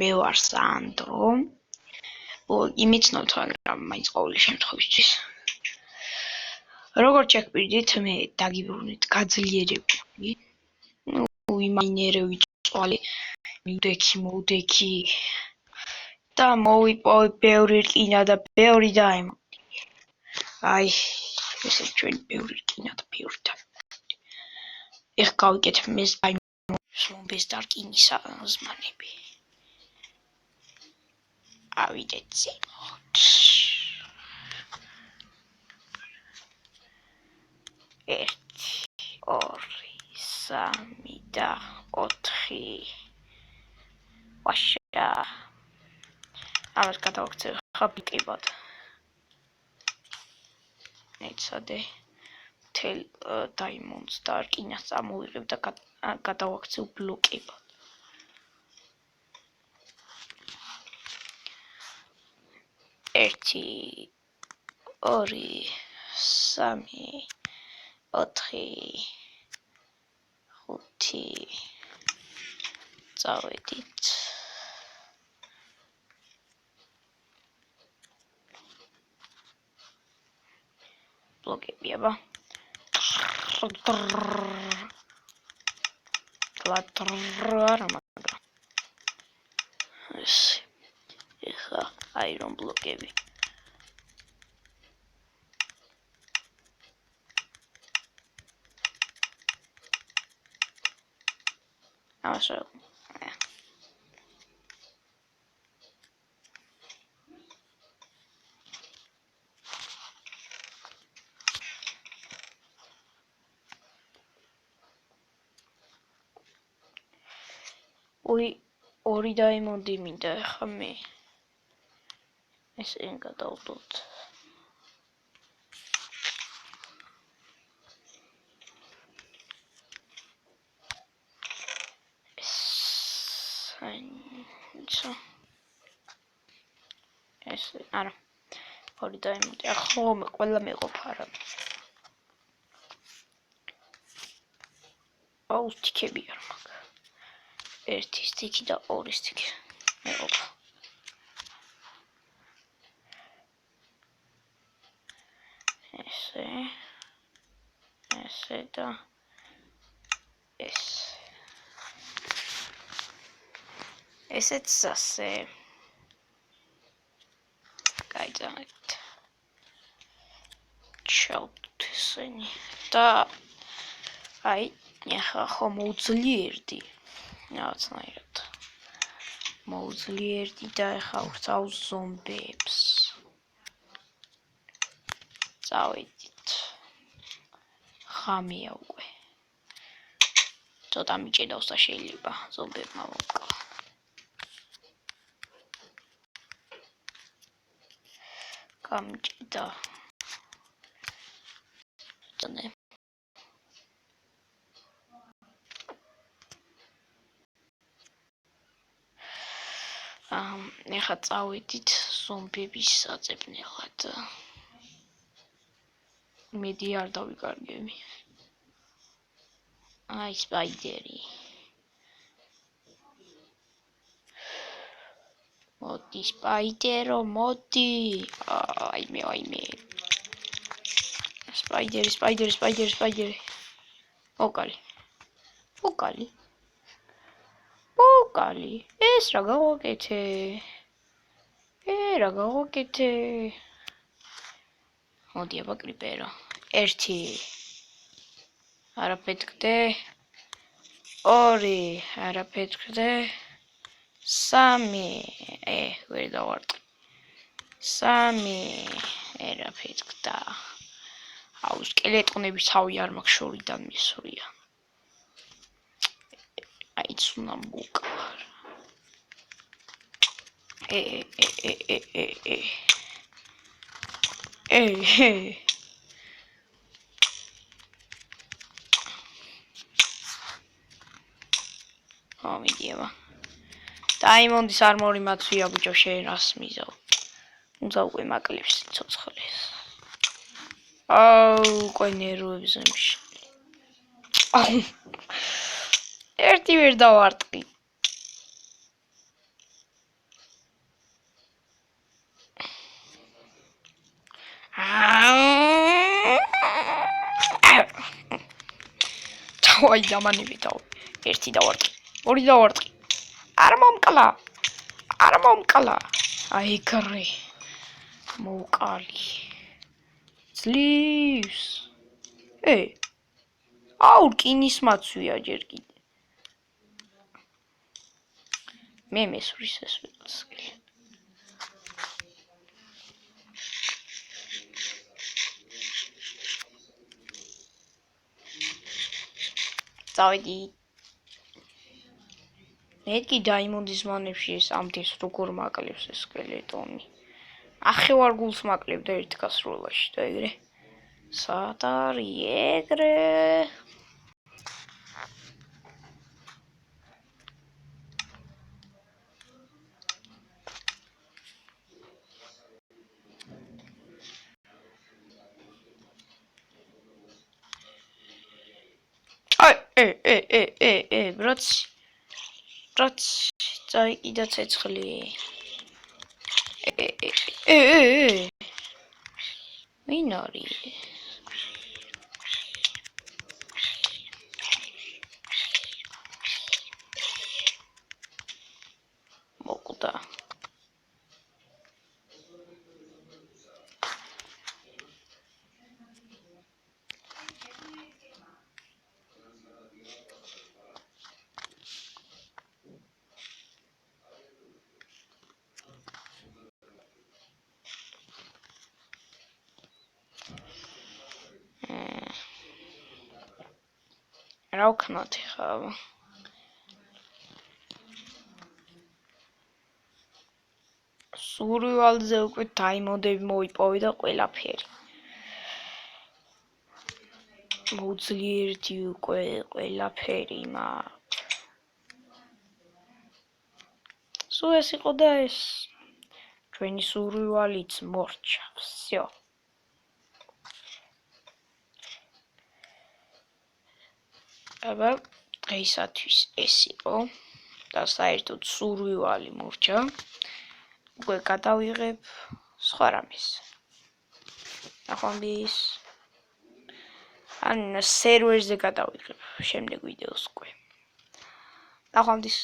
მე ვარ სანდრო. იმიცნოთ, მაგრამ მაინც ყოველი შემთხვევისთვის. როგორც შეგვიდით, მე დაგიბრუნეთ გაძლიერებული. ვიმაინერე, ვიწვალე, მივდექი და მოვიპოვე ბევრი რკინა და ბევრი დაიმონდი. აი, ესე ჩვენი ბევრი რკინა და ბევრი დაიმონდი. ეხლა გავიკეთებ მეს ზომბეს და რკინის ზმანები. ავიდეთ ზემოთ. 1, 2, 3 და 4. ვაშა. ამას გადავაქცევ ხაბიკებად. ეცადე თელ დაიმონდს და რკინას წამოვიღებ და გადავაქცევ ბლოკებად. 1, 2, 3, 4, 5. წავედით. ბლოკები აბა. არა მაგრამ. ესე. ეხლა აირონ ბლოკები. ამასო. ორი დაიმონდი მინდა ახლა მე. ესე გადავდოთ. ესე არა. ორი დაიმონდი. ახლა ყველა მეყოფა რა. აუ სტიქები არ მაქვს. 1 სტიქი და 2 სტიქი მეყოფა. ესე და ეს. ესეც ასე. გაიძახეთ. ჩავთ ესენი და აი ახლა ხომ მოუძლიერდი. რაღაცნაირად. მოუძლიერდი და ახლა ვწავს ზომბებს. წავედით. ხამია უკვე. ცოტა მიჭედავს და შეიძლება ზომბებმა მოკლა. გამჭდა. წნე. ეხლა წავედით ზომბების საწებნელად. მედი არ დავიკარგები. აი სპაიდერი. მოდი სპაიდერო, მოდი. აიმე. სპაიდერი. ოკალი. ეს რა გავაკეთე? მოდი აბა კრიპერო. 1. არაფეთქდე. 2. არაფეთქდე. 3. ვერ დავარტყი. 3. არაფეთქდა. აუ სკელეტონების თავი არ მაქვს შორიდან მისვრია. აი ცუნა მოკლა. მიდიება. დაიმონდის არმორი მაცვია ბიჭო შენ რას მიზავ. უნდა უკვე მაკლებს ცოცხლეს. აუ უკვე ნერვებზე მიშლი. ერთი ვერ დავარტყი. აი დამანებითაო. ერთი დავარტყი. ორი დავარტყი. არ მომკლა. არ მომკლა. აი გრე. მოვკალი. ძლივს. აუ რკინის მაცვია ჯერ კიდე. მე მესვრის ეს ვიყავსკილი. წავედი. მეთქი დაიმონდის მანებში ეს ამდენს როგორ მაკლებს ეს სკელეტონი. ახევარ გულს მაკლებდა ერთ გასროლაში და ეგრე. სად არის ეგრე? ბრაც წაიკიდა ცეცხლი. ვინ არის? მოკვდა. რა ვქნათ ხა? სურვილზე უკვე დაიმონდები მოიპოვე და ყველაფერი. მოძლიერდი უკვე ყველაფერი მაქვს. სულ ეს იყო და ეს ჩვენი სურვილიც მორჩა. всё. აბა დღეისათვის ეს იყო და საერთოდ სურვილი მორჩა. უკვე გადავიღებ სხვა რამეს. ნახვამდის. ან სერვერზე გადავიღებ შემდეგ ვიდეოს უკვე. ნახვამდის.